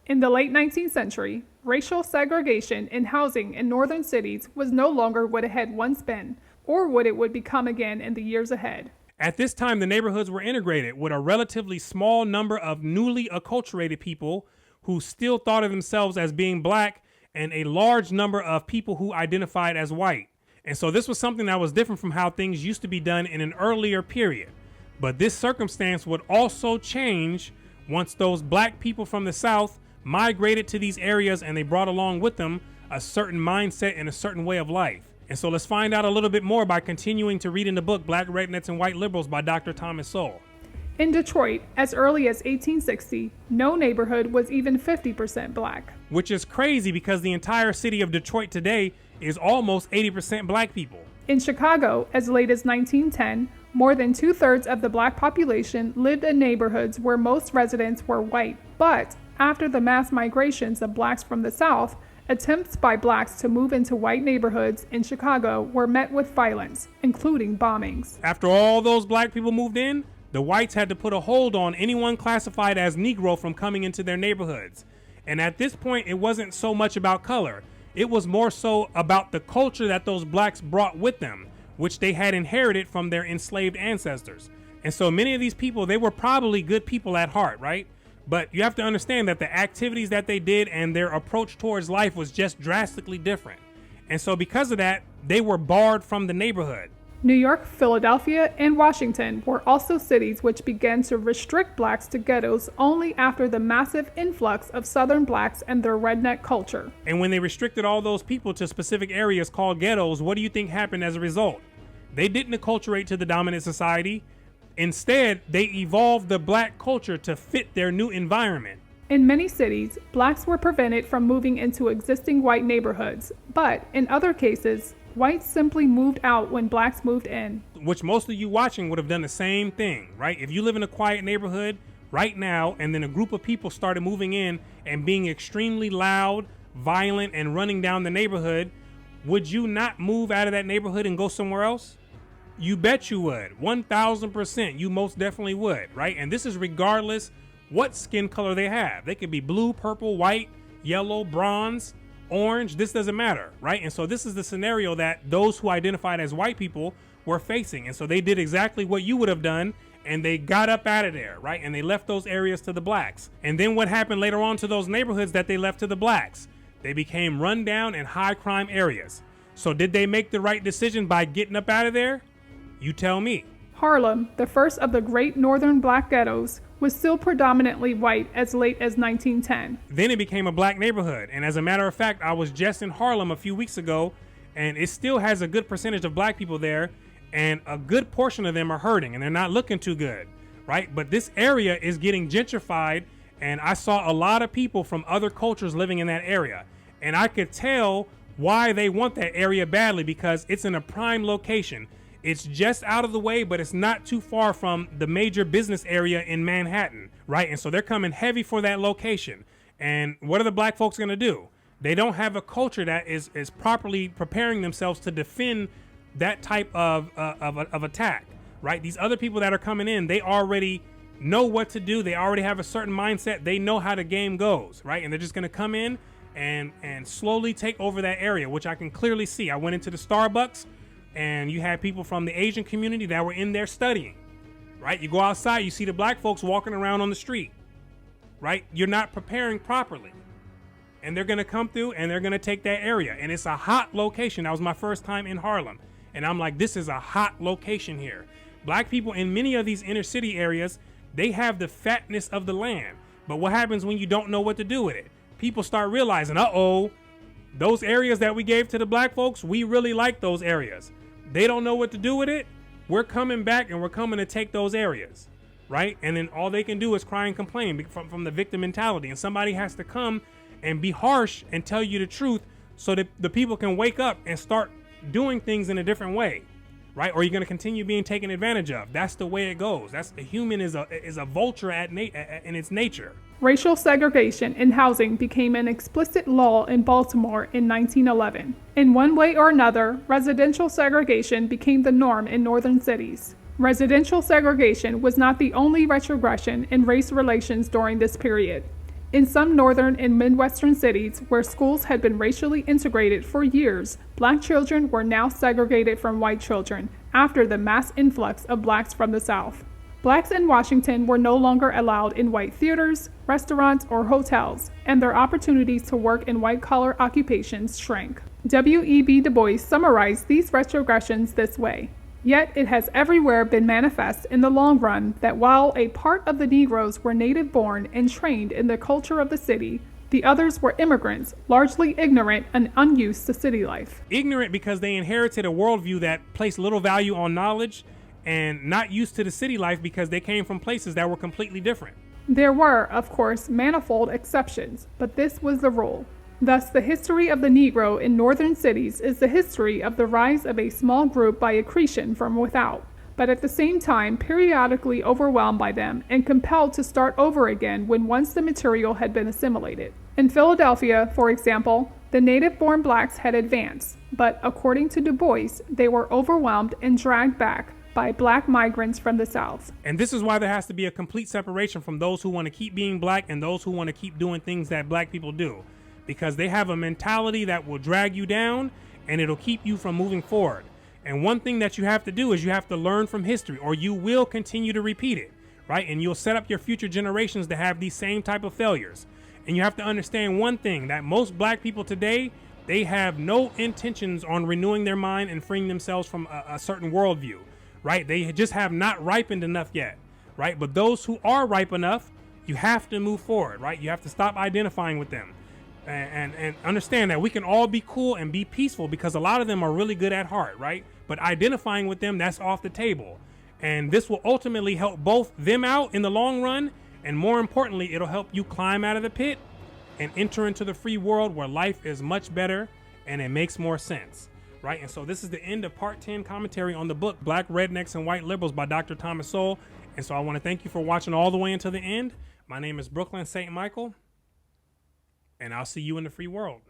In the late 19th century, racial segregation in housing in northern cities was no longer what it had once been, or what it would become again in the years ahead. At this time, the neighborhoods were integrated with a relatively small number of newly acculturated people who still thought of themselves as being black and a large number of people who identified as white. And so this was something that was different from how things used to be done in an earlier period. But this circumstance would also change once those black people from the South migrated to these areas and they brought along with them a certain mindset and a certain way of life. And so let's find out a little bit more by continuing to read in the book Black Rednecks and White Liberals by Dr. Thomas Sowell. In Detroit, as early as 1860, no neighborhood was even 50% black. Which is crazy because the entire city of Detroit today is almost 80% black people. In Chicago, as late as 1910, more than 2/3 of the black population lived in neighborhoods where most residents were white. But after the mass migrations of blacks from the South, attempts by blacks to move into white neighborhoods in Chicago were met with violence, including bombings. After all those black people moved in, the whites had to put a hold on anyone classified as Negro from coming into their neighborhoods. And at this point, it wasn't so much about color. It was more so about the culture that those blacks brought with them, which they had inherited from their enslaved ancestors. And so many of these people, they were probably good people at heart, right? But you have to understand that the activities that they did and their approach towards life was just drastically different. And so because of that, they were barred from the neighborhood. New York, Philadelphia, and Washington were also cities which began to restrict blacks to ghettos only after the massive influx of Southern blacks and their redneck culture. And when they restricted all those people to specific areas called ghettos, what do you think happened as a result? They didn't acculturate to the dominant society. Instead, they evolved the black culture to fit their new environment. In many cities, blacks were prevented from moving into existing white neighborhoods, but in other cases, whites simply moved out when blacks moved in. Which most of you watching would have done the same thing, right? If you live in a quiet neighborhood right now, and then a group of people started moving in and being extremely loud, violent, and running down the neighborhood, would you not move out of that neighborhood and go somewhere else? You bet you would. 1,000%. You most definitely would, right? And this is regardless what skin color they have. They could be blue, purple, white, yellow, bronze, orange. This doesn't matter, right? And so this is the scenario that those who identified as white people were facing. And so they did exactly what you would have done, and they got up out of there, right? And they left those areas to the blacks. And then what happened later on to those neighborhoods that they left to the blacks? They became rundown and high crime areas. So did they make the right decision by getting up out of there? You tell me. Harlem, the first of the great northern black ghettos, was still predominantly white as late as 1910. Then it became a black neighborhood. And as a matter of fact, I was just in Harlem a few weeks ago, and it still has a good percentage of black people there, and a good portion of them are hurting, and they're not looking too good, right? But this area is getting gentrified, and I saw a lot of people from other cultures living in that area. And I could tell why they want that area badly, because it's in a prime location. It's just out of the way, but it's not too far from the major business area in Manhattan, right? And so they're coming heavy for that location. And what are the black folks going to do? They don't have a culture that is properly preparing themselves to defend that type of attack, right? These other people that are coming in, they already know what to do. They already have a certain mindset. They know how the game goes, right? And they're just going to come in and slowly take over that area, which I can clearly see. I went into the Starbucks, and you had people from the Asian community that were in there studying, right? You go outside, you see the black folks walking around on the street, right? You're not preparing properly. And they're going to come through and they're going to take that area. And it's a hot location. That was my first time in Harlem. And I'm like, this is a hot location here. Black people in many of these inner city areas, they have the fatness of the land. But what happens when you don't know what to do with it? People start realizing, uh-oh, those areas that we gave to the black folks, we really like those areas. They don't know what to do with it. We're coming back and we're coming to take those areas, right? And then all they can do is cry and complain from the victim mentality. And somebody has to come and be harsh and tell you the truth so that the people can wake up and start doing things in a different way, right? Or you're going to continue being taken advantage of. That's the way it goes. That's the human is a vulture in its nature. Racial segregation in housing became an explicit law in Baltimore in 1911. In one way or another, residential segregation became the norm in northern cities. Residential segregation was not the only retrogression in race relations during this period. In some northern and midwestern cities where schools had been racially integrated for years, black children were now segregated from white children after the mass influx of blacks from the South. Blacks in Washington were no longer allowed in white theaters, restaurants, or hotels, and their opportunities to work in white-collar occupations shrank. W.E.B. Du Bois summarized these retrogressions this way: "Yet it has everywhere been manifest in the long run that while a part of the Negroes were native-born and trained in the culture of the city, the others were immigrants, largely ignorant and unused to city life." Ignorant because they inherited a worldview that placed little value on knowledge, and not used to the city life because they came from places that were completely different. There were, of course, manifold exceptions, but this was the rule. Thus, the history of the Negro in northern cities is the history of the rise of a small group by accretion from without, but at the same time periodically overwhelmed by them and compelled to start over again when once the material had been assimilated. In Philadelphia, for example, the native-born blacks had advanced, but according to Du Bois, they were overwhelmed and dragged back by black migrants from the South. And this is why there has to be a complete separation from those who want to keep being black and those who want to keep doing things that black people do. Because they have a mentality that will drag you down and it'll keep you from moving forward. And one thing that you have to do is you have to learn from history, or you will continue to repeat it, right? And you'll set up your future generations to have these same type of failures. And you have to understand one thing, that most black people today, they have no intentions on renewing their mind and freeing themselves from a certain worldview. Right? They just have not ripened enough yet, right? But those who are ripe enough, you have to move forward, right? You have to stop identifying with them and understand that we can all be cool and be peaceful because a lot of them are really good at heart, right? But identifying with them, that's off the table. And this will ultimately help both them out in the long run, and more importantly, it'll help you climb out of the pit and enter into the free world where life is much better and it makes more sense. Right, and so this is the end of part 10 commentary on the book Black Rednecks and White Liberals by Dr. Thomas Sowell. And so I want to thank you for watching all the way until the end. My name is Brooklyn St. Michael, and I'll see you in the free world.